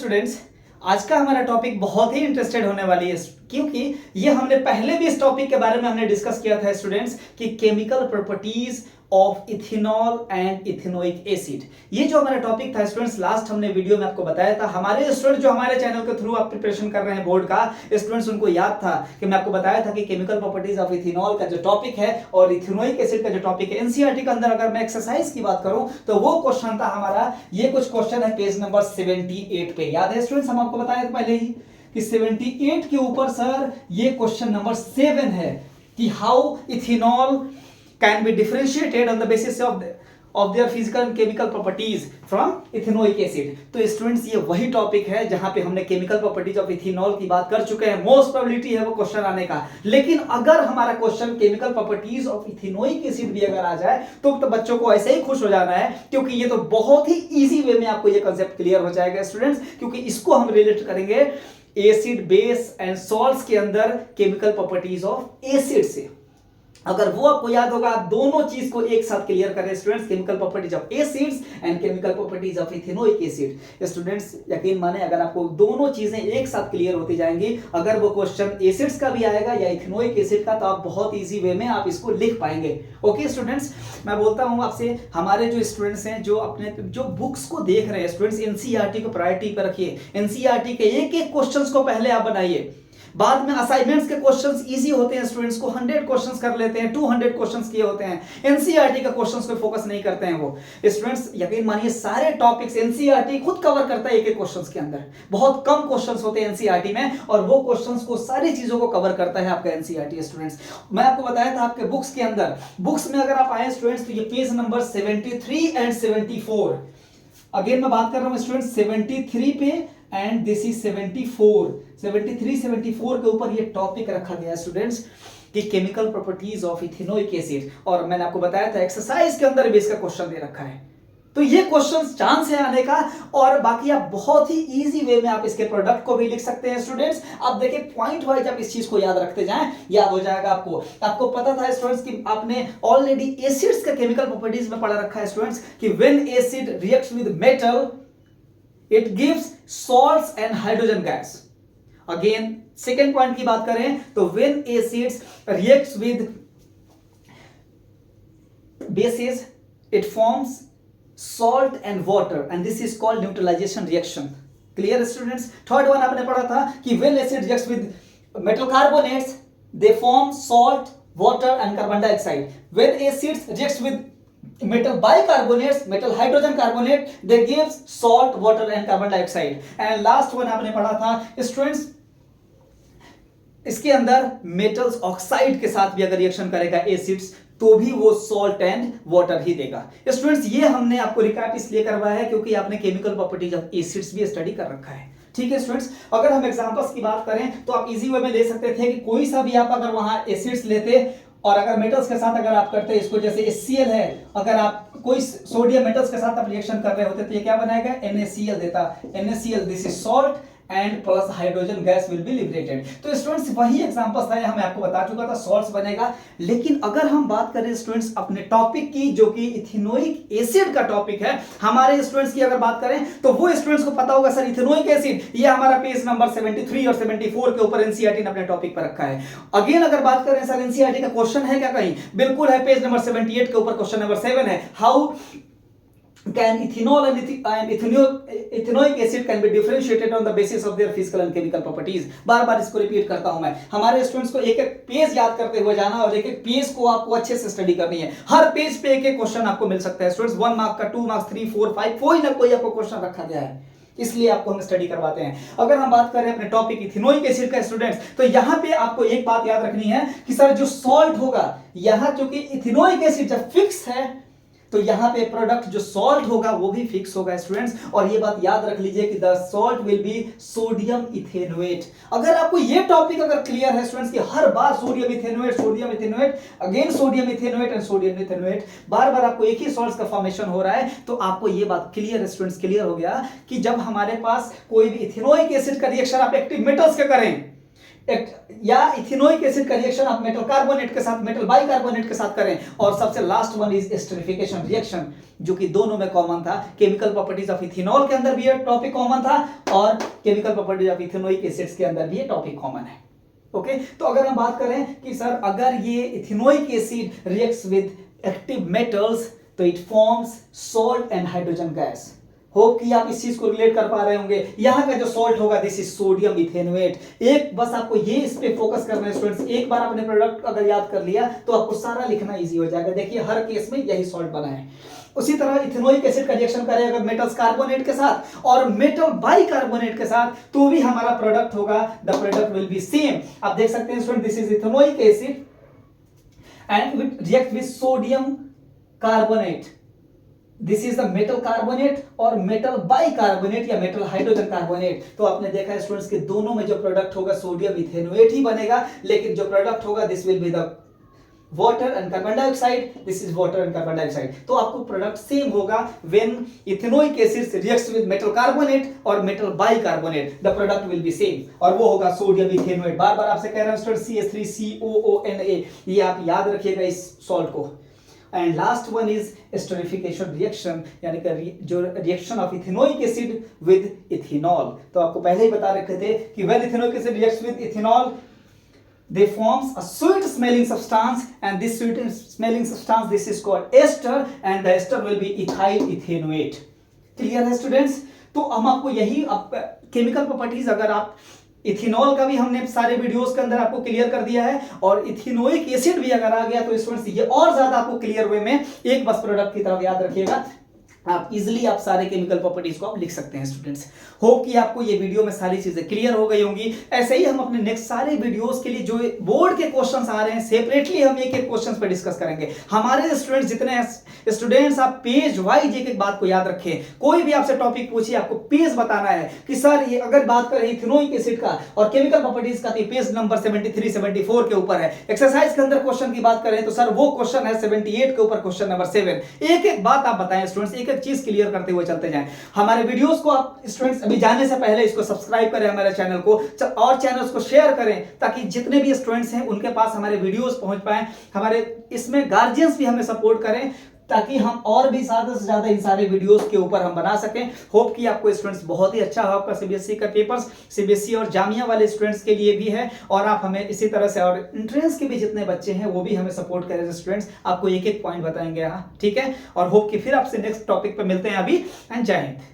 Students, आज का हमारा टॉपिक बहुत ही इंटरेस्टेड होने वाली है क्योंकि ये हमने पहले भी इस टॉपिक के बारे में हमने डिस्कस किया था स्टूडेंट्स कि chemical properties of ethanol and ethanoic acid. ये जो हमारा टॉपिक था स्टूडेंट्स, लास्ट हमने वीडियो में आपको बताया था। हमारे स्टूडेंट जो हमारे चैनल के थ्रू आप प्रिपरेशन कर रहे हैं बोर्ड का स्टूडेंट्स, उनको याद था कि मैं आपको बताया था कि केमिकल प्रॉपर्टीज ऑफ इथेनॉल का जो टॉपिक है और इथेनोइक एसिड का जो टॉपिक है, एनसीईआरटी के अंदर अगर मैं एक्सरसाइज की बात करूं तो वो क्वेश्चन था हमारा, ये कुछ क्वेश्चन है पेज नंबर 78 पे। याद है स्टूडेंट्स, हम आपको बताया था पहले ही कि 78 के ऊपर सर ये क्वेश्चन नंबर 7 है कि how ethanol can be differentiated on the basis of their physical and chemical properties from ethanoic acid। तो स्टूडेंट्स ये वही टॉपिक है जहां पे हमने केमिकल प्रॉपर्टीज ऑफ इथेनॉल की बात कर चुके हैं। मोस्ट प्रोबेबिलिटी है वो क्वेश्चन आने का, लेकिन अगर हमारा question chemical properties of ethanoic acid भी अगर आ जाए तो बच्चों को ऐसे ही खुश हो जाना है, क्योंकि ये तो बहुत ही इजी वे में आपको ये कंसेप्ट क्लियर हो जाएगा स्टूडेंट्स, क्योंकि इसको हम रिलेट करेंगे एसिड बेस एंड सॉल्ट्स के अंदर केमिकल प्रॉपर्टीज ऑफ एसिड से। अगर वो आपको याद होगा, आप दोनों चीज को एक साथ क्लियर करें students, chemical properties of acids and chemical properties of ethanoic acid. Students यकीन माने, अगर आपको दोनों चीजें एक साथ क्लियर होती जाएंगी, अगर वो क्वेश्चन एसिड्स का भी आएगा या इथेनोइक एसिड का, तो आप बहुत इजी वे में आप इसको लिख पाएंगे। ओके स्टूडेंट्स, मैं बोलता हूं आपसे, हमारे जो स्टूडेंट्स हैं जो अपने जो बुक्स को देख रहे हैं स्टूडेंट्स, एनसीईआरटी को प्रायोरिटी पर रखिए। एनसीईआरटी के एक एक क्वेश्चंस को पहले आप बनाइए, बाद में असाइनमेंट्स के क्वेश्चंस इजी होते हैं स्टूडेंट्स को 100 क्वेश्चंस कर लेते हैं, 200 क्वेश्चंस किए होते हैं। एनसीईआरटी का क्वेश्चंस पे फोकस नहीं करते हैं वो स्टूडेंट्स। यकीन मानिए सारे टॉपिक्स एनसीईआरटी खुद कवर करता है एक एक क्वेश्चंस के अंदर। बहुत कम क्वेश्चंस होते हैं एनसीईआरटी में और वो क्वेश्चंस को, सारी चीजों को कवर करता है आपका एनसीईआरटी स्टूडेंट्स। मैं आपको बताया था आपके बुक्स के अंदर, बुक्स में अगर आप आए स्टूडेंट्स तो ये पेज नंबर 73 एंड 74, अगेन मैं बात कर रहा हूं स्टूडेंट्स 73 पे एंड दिस इज 74, 73 74 के ऊपर ये टॉपिक रखा गया स्टूडेंट्स कि chemical properties of ethanoic acid, और मैंने आपको बताया था एक्सरसाइज के अंदर भी इसका क्वेश्चन दे रखा है। तो ये क्वेश्चन चांस है आने का, और बाकी आप बहुत ही इजी वे में आप इसके प्रोडक्ट को भी लिख सकते हैं स्टूडेंट्स। आप देखिए पॉइंट वाइज आप इस चीज को याद रखते जाएं, याद हो जाएगा आपको। आपको पता था स्टूडेंट्स कि आपने ऑलरेडी एसिड्स का केमिकल प्रॉपर्टीज में पढ़ा रखा है स्टूडेंट्स कि when acid reacts with metal it gives salts and hydrogen gas. Again second point की बात करें तो when acids reacts with basis it forms salt and water and this is called neutralization reaction। clear students? Third one आपने पढ़ा था कि when acid reacts with metal carbonates they form salt, water and carbon dioxide। when acids reacts with metal bicarbonates, metal hydrogen carbonate, they gives salt, water and carbon dioxide। and last one आपने पढ़ा था students, इसके अंदर metals oxide के साथ भी अगर reaction करेगा एसिड्स तो भी वो सॉल्ट एंड वाटर ही देगा। स्टूडेंट्स ये हमने आपको रिकैप इसलिए करवाया है क्योंकि आपने केमिकल प्रॉपर्टीज ऑफ एसिड्स भी स्टडी कर रखा है। ठीक है स्टूडेंट्स, अगर हम एग्जांपल्स की बात करें तो आप इजी वे में ले सकते थे कि कोई सा भी आप अगर वहां एसिड्स लेते और अगर मेटल्स के साथ अगर आप करते इसको, जैसे HCl है, अगर आप कोई सोडियम मेटल्स के साथ आप रिएक्शन कर रहे होते तो ये क्या बनाएगा, NaCl देता। NaCl this is salt and plus hydrogen gas will be liberated. तो स्टूडेंट्स वही एग्जांपल्स था, मैं आपको बता चुका था सॉल्ट्स बनेगा। लेकिन अगर हम बात करें स्टूडेंट्स अपने टॉपिक की जो कि इथेनोइक एसिड का टॉपिक है, हमारे स्टूडेंट्स की अगर बात करें तो वो स्टूडेंट्स को पता होगा सर इथेनोइक एसिड, ये हमारा पेज नंबर 73 और 74 के ऊपर एनसीईआरटी ने अपने टॉपिक पर रखा है। अगेन अगर बात करें सर एनसीईआरटी का क्वेश्चन है क्या कहीं, बिल्कुल है, पेज नंबर 78 के ऊपर क्वेश्चन नंबर 7 है, how can ethanol and ethanoic acid can be differentiated on the basis of their physical and chemical properties। बार बार इसको रिपीट करता हूं मैं, हमारे स्टूडेंट्स को एक एक पेज याद करते हुए जाना और एक एक पेज को आपको अच्छे से स्टडी करनी है। हर पेज पे एक एक क्वेश्चन आपको मिल सकता है स्टूडेंट्स, 1 मार्क का, 2 मार्क्स, 3 4 5, कोई ना कोई आपको क्वेश्चन रखा गया है, इसलिए आपको हम स्टडी करवाते हैं। अगर हम बात करें अपने टॉपिक इथेनोइक एसिड का स्टूडेंट्स, तो यहां पे आपको एक बात याद रखनी है कि सर जो सॉल्ट होगा, यहां क्योंकि इथेनोइक एसिड जब फिक्स है तो यहां पे प्रोडक्ट जो सॉल्ट होगा वो भी फिक्स होगा स्टूडेंट्स। और ये बात याद रख लीजिए कि the salt will be sodium ethanoate. अगर आपको ये टॉपिक अगर क्लियर है स्टूडेंट्स कि हर बार sodium ethanoate again sodium ethanoate and sodium ethanoate, बार बार आपको एक ही सॉल्ट का फॉर्मेशन हो रहा है, तो आपको ये बात क्लियर स्टूडेंट्स, क्लियर हो गया कि जब हमारे पास कोई भी इथेनोइक एसिड का रिएक्शन आप एक्टिव मेटल्स के करें या इथेनोइक एसिड का रिएक्शन आप मेटल कार्बोनेट के साथ, मेटल बाइकार्बोनेट के साथ करें। और सबसे last one is esterification reaction, जो कि दोनों में कॉमन था। केमिकल प्रॉपर्टीज ऑफ इथेनॉल के अंदर भी ये टॉपिक कॉमन था और chemical properties of ethanoic acids के अंदर भी ये टॉपिक कॉमन है। ओके, तो अगर हम बात करें कि सर अगर ये ethanoic acid reacts with active metals तो it forms salt and hydrogen gas. Hope कि आप इस चीज को रिलेट कर पा रहे होंगे। यहाँ का जो सॉल्ट होगा दिस इज सोडियम इथेनोएट। एक बस आपको ये इस पे फोकस करना है स्टूडेंट्स। एक बार आपने प्रोडक्ट अगर याद कर लिया तो आपको सारा लिखना इजी हो जाएगा। देखिए हर केस में यही सॉल्ट बना है। उसी तरह इथेनोइक एसिड का रिएक्शन करें अगर मेटल्स कार्बोनेट के साथ और मेटल बाइकार्बोनेट के साथ तो भी हमारा प्रोडक्ट होगा, the product will be same. आप देख सकते हैं student, this is ethanoic acid and it react with sodium carbonate. This is the metal carbonate और मेटल बाइकार्बोनेट या मेटल हाइड्रोजन कार्बोनेट। तो आपने देखा है स्टूडेंट्स कि दोनों में जो प्रोडक्ट होगा सोडियम इथेनोएट ही बनेगा, लेकिन जो प्रोडक्ट होगा this will be the water and carbon dioxide, this is water and carbon dioxide. तो आपको प्रोडक्ट सेम होगा when ethanoic acid reacts with metal carbonate और metal bicarbonate, the product will be same और वो होगा sodium ethanoate. बार बार आपसे कह रहा हूं स्टूडेंट CH3COONA, ये आप याद रखिएगा इस सॉल्ट को। And last one is esterification reaction, यानी कि जो reaction of ethanoic acid with ethanol. तो आपको पहले ही बता रखे थे कि when ethanoic acid reacts with ethanol they forms a sweet smelling substance and this sweet smelling substance this is called ester and the ester will be ethyl ethanoate। Clear है students? तो हम आपको यही केमिकल प्रॉपर्टीज, अगर आप ethanol का भी हमने सारे वीडियोस के अंदर आपको क्लियर कर दिया है और इथेनोइक एसिड भी अगर आ गया तो स्टूडेंट्स ये और ज्यादा आपको क्लियर वे में एक बस प्रोडक्ट की तरफ याद रखिएगा। आप इजीली आप सारे केमिकल प्रॉपर्टीज को आप लिख सकते हैं स्टूडेंट्स। होप कि आपको ये वीडियो में सारी चीजें क्लियर हो गई होंगी। ऐसे ही हम अपने नेक्स्ट सारे वीडियोस के लिए जो बोर्ड के क्वेश्चंस आ रहे हैं सेपरेटली हम एक एक क्वेश्चंस पे डिस्कस करेंगे। हमारे स्टूडेंट्स जितने स्टूडेंट्स आप पेज वाइज एक एक बात को याद रखें। कोई भी आपसे टॉपिक पूछिए आपको पेज बताना है कि सर ये अगर बात करें इथेनोइक एसिड का और केमिकल प्रॉपर्टीज का तो पेज नंबर 73 74 के ऊपर है। एक्सरसाइज के अंदर क्वेश्चन की बात करें तो सर वो क्वेश्चन है 78 के ऊपर क्वेश्चन नंबर 7। एक एक बात आप बताएं स्टूडेंट्स, एक एक चीज क्लियर करते हुए चलते जाएं। हमारे वीडियोस को आप स्टूडेंट्स अभी जाने से पहले इसको सब्सक्राइब करें हमारे चैनल को और चैनल्स को शेयर करें ताकि जितने भी स्टूडेंट्स हैं उनके पास हमारे वीडियोस पहुंच पाए। हमारे इसमें गार्जियंस भी हमें सपोर्ट करें ताकि हम और भी ज्यादा से ज्यादा इन सारे वीडियोस के ऊपर हम बना सकें। होप कि आपको स्टूडेंट्स बहुत ही अच्छा हो। आपका सीबीएसई का पेपर्स सीबीएसई और जामिया वाले स्टूडेंट्स के लिए भी है और आप हमें इसी तरह से और एंट्रेंस के भी जितने बच्चे हैं वो भी हमें सपोर्ट करें स्टूडेंट्स। आपको एक एक पॉइंट बताएंगे, हाँ ठीक है। और होप कि फिर आपसे नेक्स्ट टॉपिक पे मिलते हैं अभी। एंड जय हिंद।